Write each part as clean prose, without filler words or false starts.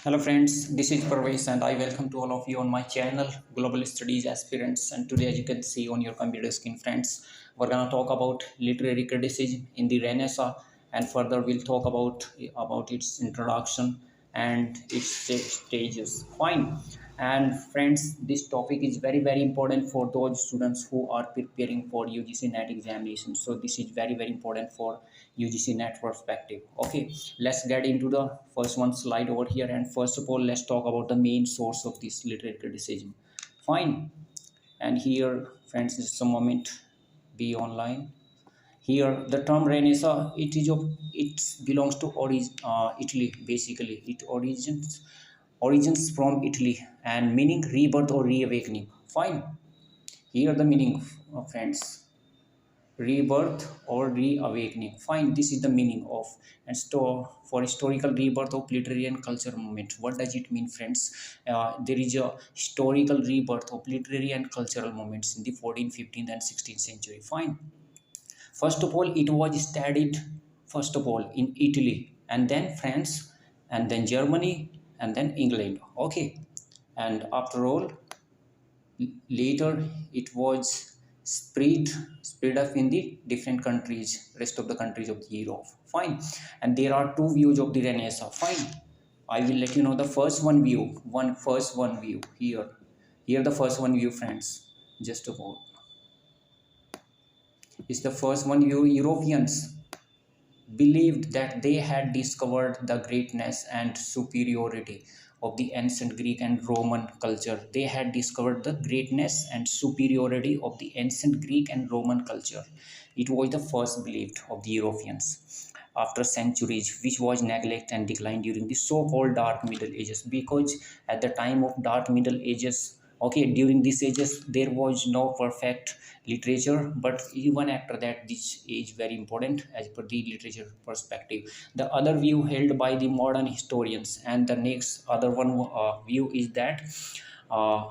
Hello friends, this is Parvez and I welcome to all of you on my channel Global Studies Aspirants, and today as you can see on your computer screen friends, we're gonna talk about literary criticism in the Renaissance, and further we'll talk about its introduction and its stages. Fine. And friends, this topic is very important for those students who are preparing for UGC NET examination. So this is very important for UGC NET perspective. Okay, let's get into the first one slide over here. And first of all, let's talk about the main source of this literary criticism. Fine. And here, friends, just a moment, be online. Here, the term Renaissance, it belongs to Italy. Basically, it origins from Italy and meaning rebirth or reawakening. Fine. Here the meaning, friends, rebirth or reawakening. Fine, this is the meaning of and store for historical rebirth of literary and cultural movement. What does it mean, friends? There is a historical rebirth of literary and cultural movements in the 14th, 15th, and 16th century. Fine. First of all, it was studied first of all in Italy, and then France, and then Germany, and then England. Okay, and after all, later it was spread up in the different countries, rest of the countries of the Europe. Fine. And there are two views of the Renaissance. Fine. I will let you know the first one view here. Here the first one view, friends. Just about is the first one view. Europeans believed that they had discovered the greatness and superiority of the ancient Greek and Roman culture. They had discovered the greatness and superiority of the ancient Greek and Roman culture. It was the first belief of the Europeans after centuries, which was neglected and declined during the so-called Dark Middle Ages. Because at the time of Dark Middle Ages, okay, during these ages there was no perfect literature, but even after that this is very important as per the literature perspective. The other view held by the modern historians, and the next other one view is that uh,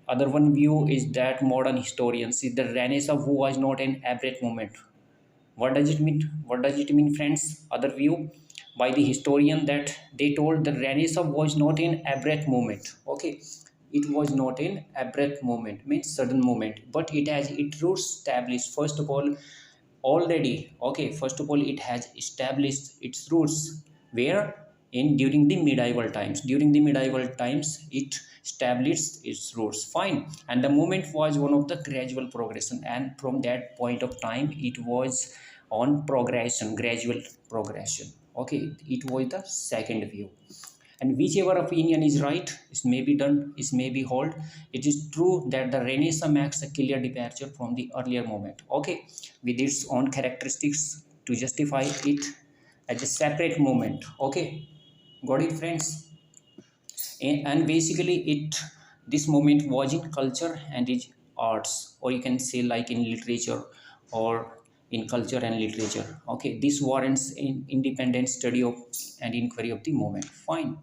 other one view is that modern historians see the Renaissance was not an abrupt moment. What does it mean? What does it mean, friends? Other view by the historian that they told the Renaissance was not an abrupt moment. Okay, it was not an abrupt moment, means sudden moment, but it has its roots established. First of all, already. Okay, first of all, it has established its roots where in during the medieval times. During the medieval times, it established its roots. Fine, and the movement was one of the gradual progression, and from that point of time, it was on progression, gradual progression. Okay, it was the second view, and whichever opinion is right, it may be done, it may be hold. It is true that the Renaissance marks a clear departure from the earlier moment, okay, with its own characteristics to justify it as a separate moment. Okay, got it, friends? And basically it this moment was in culture and in arts, or you can say like in literature or in culture and literature. Okay, this warrants in independent study of and inquiry of the moment. Fine.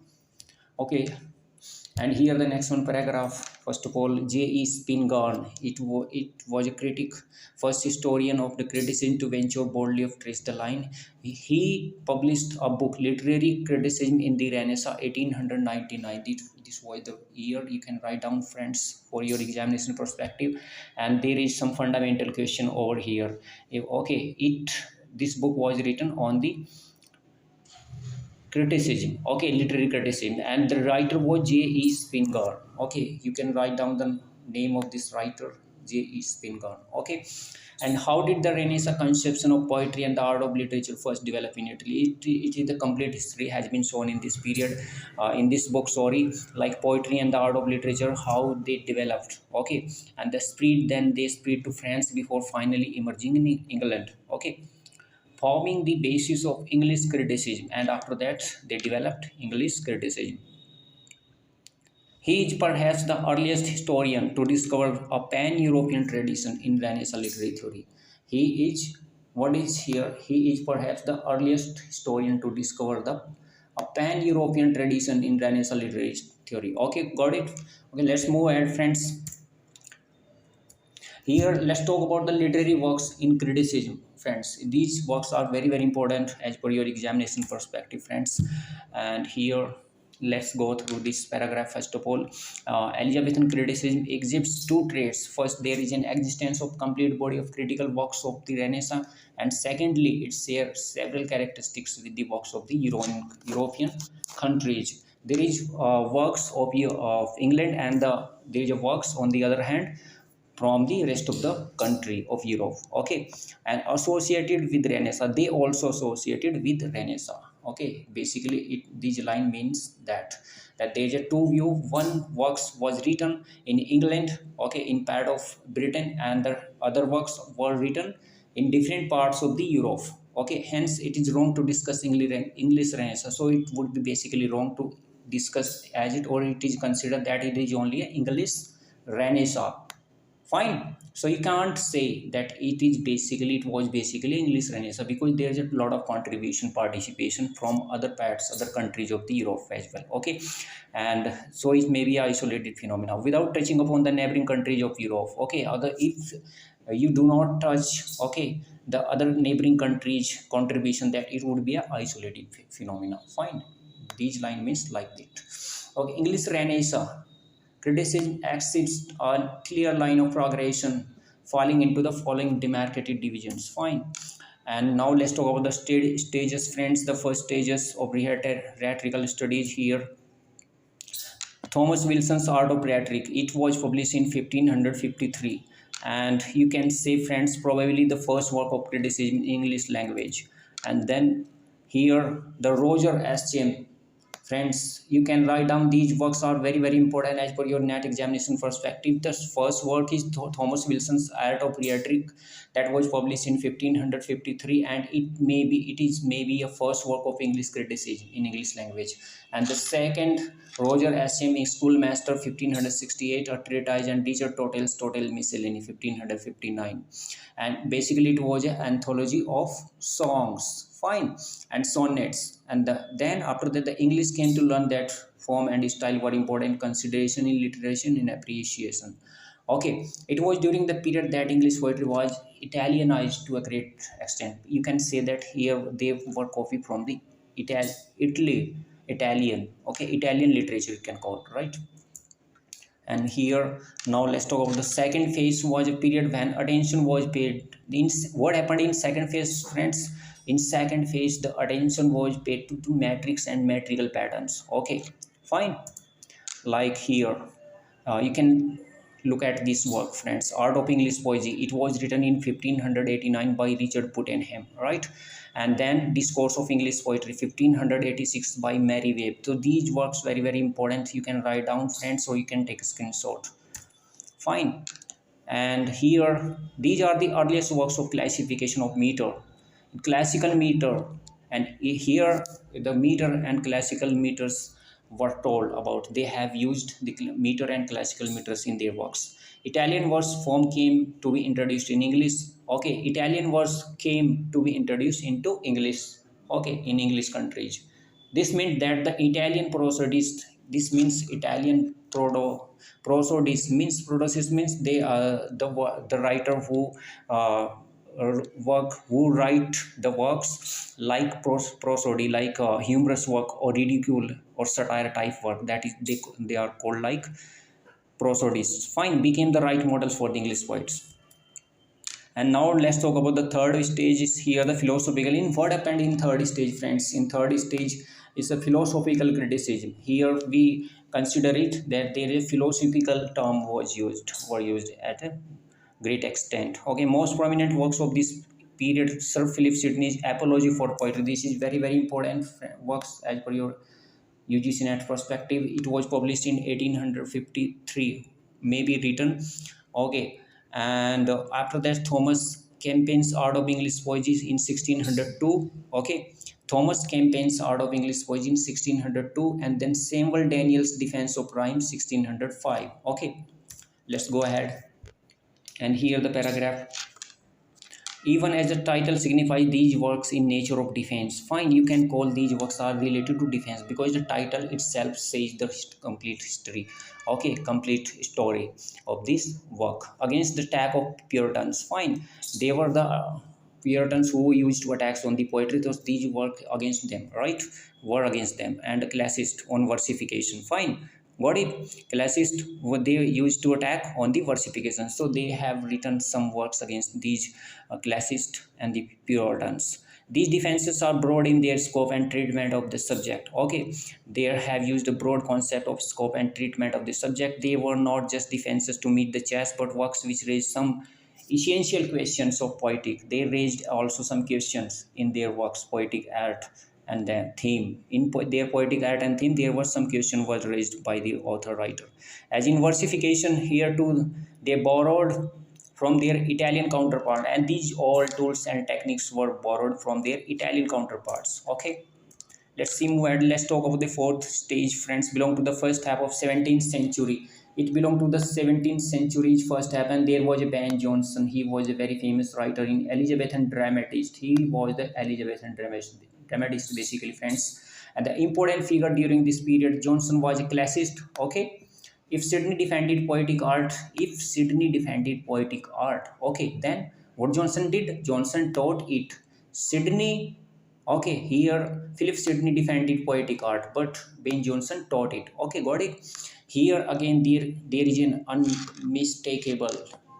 Okay, and here the next one paragraph. First of all, J.E. Spingarn, it was a critic, first historian of the criticism to venture boldly of trace the line. He published a book, Literary Criticism in the Renaissance, 1899. This was the year. You can write down, friends, for your examination perspective. And there is some fundamental question over here. Okay, this book was written on the criticism, okay, literary criticism, and the writer was J.E. Spingarn. Okay, you can write down the name of this writer, J.E. Spingarn. Okay, and how did the Renaissance conception of poetry and the art of literature first develop in Italy? It is the complete history has been shown in this period, in this book, sorry, like poetry and the art of literature, how they developed. Okay, and the spread, then they spread to France before finally emerging in England. Okay, forming the basis of English criticism, and after that they developed English criticism. He is perhaps the earliest historian to discover a pan-European tradition in Renaissance literary theory. He is what is here? He is perhaps the earliest historian to discover the a pan-European tradition in Renaissance literary theory. Okay, got it. Okay, let's move ahead, friends. Here, let's talk about the literary works in criticism, friends. These works are very important as per your examination perspective, friends. And here, let's go through this paragraph. First of all, Elizabethan criticism exhibits two traits. First, there is an existence of complete body of critical works of the Renaissance, and secondly, it shares several characteristics with the works of the European countries. There is works of England, and there is a works on the other hand from the rest of the country of Europe. Okay, and associated with Renaissance, they also associated with Renaissance. Okay, basically, this line means that there is a two view. One works was written in England, okay, in part of Britain, and the other works were written in different parts of the Europe. Okay, hence it is wrong to discuss English Renaissance. So it would be basically wrong to discuss as it, or it is considered that it is only an English Renaissance. Fine. So you can't say that it was basically English Renaissance, because there is a lot of contribution, participation from other parts, other countries of the Europe as well. Okay, and so it may be an isolated phenomena without touching upon the neighboring countries of Europe. Okay, other if you do not touch, okay, the other neighboring countries contribution, that it would be a isolated phenomena. Fine. These line means like that. Okay, English Renaissance criticism exhibits a clear line of progression, falling into the following demarcated divisions. Fine. And now let's talk about the stages, friends. The first stages of rhetorical studies here. Thomas Wilson's Art of Rhetoric. It was published in 1553, and you can say, friends, probably the first work of criticism in English language. And then here the Roger Ascham. Friends, you can write down these works are very important as per your NET examination perspective. The first work is Thomas Wilson's Art of Rhetoric, that was published in 1553, and it is maybe a first work of English criticism in English language. And the second, Roger Ascham, Schoolmaster, 1568, a treatise and teacher totals total miscellany, 1559, and basically it was an anthology of songs. Fine. And sonnets. And then after that, the English came to learn that form and style were important consideration in literature and appreciation. Okay, it was during the period that English poetry was Italianized to a great extent. You can say that here they were copied from the Italy, Italian. Okay, Italian literature you can call it, right? And here now let's talk about the second phase. Was a period when attention was paid in what happened in second phase, friends. In second phase, the attention was paid to metrics and metrical patterns. Okay, fine. Like here, you can look at this work, friends. Art of English Poesy. It was written in 1589 by Richard Puttenham, right? And then Discourse of English Poetry, 1586 by Mary Webb. So these works very important. You can write down, friends, so you can take a screenshot. Fine. And here these are the earliest works of classification of meter, classical meter. And here the meter and classical meters were told about. They have used the meter and classical meters in their works. Italian verse form came to be introduced in English. Okay, Italian verse came to be introduced into English. Okay, in English countries. This meant that the Italian prosodist, this means Italian prosodist means they are the writer who write the works like prosody, like humorous work or ridicule or satire type work, that is they are called like prosodists. Fine, became the right models for the English poets. And now let's talk about the third stage is here, the philosophical. In what happened in third stage, friends? In third stage is a philosophical criticism. Here we consider it that there is a philosophical term were used at a great extent. Okay, most prominent works of this period: Sir Philip Sidney's Apology for Poetry. This is very important works as per your UGC NET perspective. It was published in 1853, maybe written. Okay, and after that, Thomas Campaign's Art of English Poesy in 1602. Okay, Thomas Campaign's Art of English Poesy in 1602, and then Samuel Daniel's Defense of Rhyme 1605. Okay, let's go ahead. And here the paragraph: even as the title signifies these works in nature of defense. Fine, you can call these works are related to defense because the title itself says the complete history. Okay, complete story of this work against the attack of Puritans. Fine, they were the Puritans who used to attacks on the poetry, those these work against them, right? Were against them. And classist on versification. Fine, got it. Classist, what they used to attack on the versification, so they have written some works against these classist and the Puritans. These defenses are broad in their scope and treatment of the subject. Okay, they have used a broad concept of scope and treatment of the subject. They were not just defenses to meet the chest, but works which raised some essential questions of poetic. They raised also some questions in their works, poetic art and the theme. In their poetic art and theme, there was some question was raised by the author writer. As in versification, here too they borrowed from their Italian counterpart, and these all tools and techniques were borrowed from their Italian counterparts. Okay, let's see move ahead. Let's talk about the fourth stage, friends. Belong to the first half of 17th century. It belonged to the 17th century's first half, and there was a Ben Jonson. He was a very famous writer in Elizabethan dramatist. He was the Elizabethan dramatist basically, friends. And the important figure during this period, Johnson was a classicist. Okay, if Sydney defended poetic art, okay, then what Johnson did? Johnson taught it. Sydney, okay, here Philip Sidney defended poetic art, but Ben Jonson taught it. Okay, got it. Here again, there is an unmistakable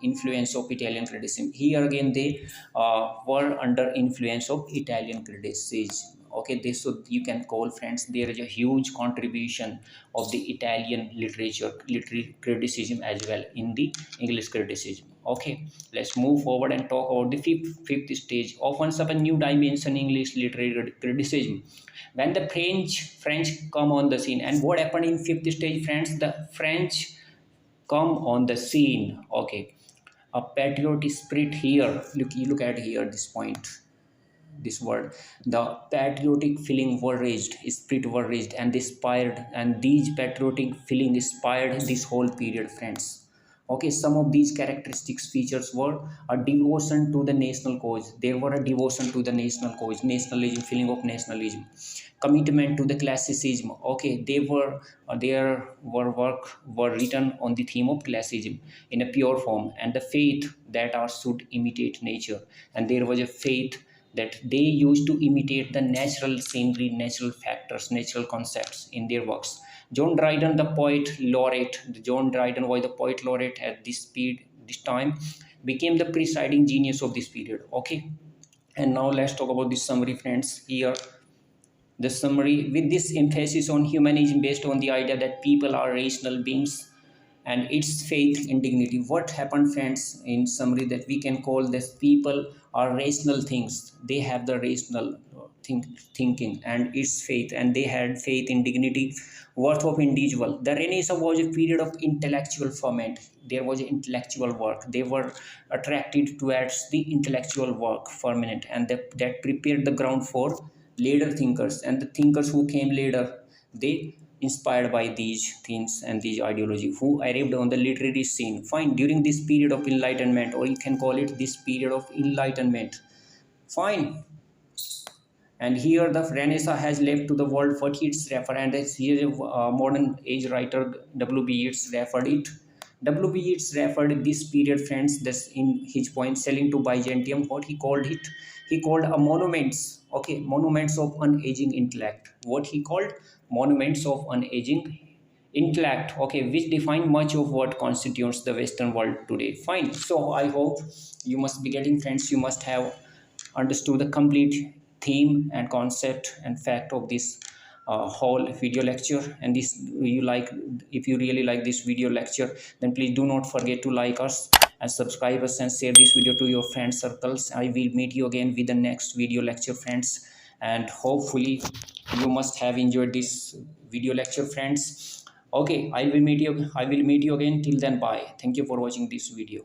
influence of Italian criticism. Here again, they were under influence of Italian criticism. Okay, this, so you can call, friends, there is a huge contribution of the Italian literary criticism as well in the English criticism. Okay, let's move forward and talk about the fifth stage. Opens up a new dimension in English literary criticism when the French come on the scene. And what happened in fifth stage, friends? The French come on the scene. Okay, a patriotic spirit here. Look at here this point, this word. The patriotic feeling were raised, spirit were raised, and inspired, and these patriotic feeling inspired this whole period, friends. Okay, some of these characteristics features were a devotion to the national cause. There were a devotion to the national cause, nationalism, feeling of nationalism, commitment to the classicism. Okay, they were their work were written on the theme of classicism in a pure form, and the faith that our should imitate nature. And there was a faith that they used to imitate the natural scenery, natural factors, natural concepts in their works. John Dryden, the poet laureate, John Dryden was the poet laureate at this time, became the presiding genius of this period. Okay, and now let's talk about this summary, friends. Here, the summary with this emphasis on humanism based on the idea that people are rational beings and its faith in dignity. What happened, friends, in summary, that we can call this people are rational things. They have the rational thinking and its faith, and they had faith in dignity, worth of individual. The Renaissance was a period of intellectual ferment. There was intellectual work. They were attracted towards the intellectual work ferment, and that prepared the ground for later thinkers. And the thinkers who came later, they inspired by these themes and these ideology, who arrived on the literary scene. Fine, during this period of enlightenment, or you can call it this period of enlightenment. Fine, and here the Renaissance has left to the world what it's referred, and as here modern age writer W.B. Yeats referred it. W.B. Yeats referred this period, friends, this in his point Selling to Byzantium. What he called it? He called a monuments. Okay, monuments of unaging intellect. What he called? Monuments of unaging intellect. Okay, which define much of what constitutes the Western world today. Fine. So I hope you must be getting, friends. You must have understood the complete theme and concept and fact of this whole video lecture. And this you like, if you really like this video lecture, then please do not forget to like us and subscribe us and share this video to your friend circles. I will meet you again with the next video lecture, friends, and hopefully you must have enjoyed this video lecture, friends. Okay, I will meet you again. Till then, bye. Thank you for watching this video.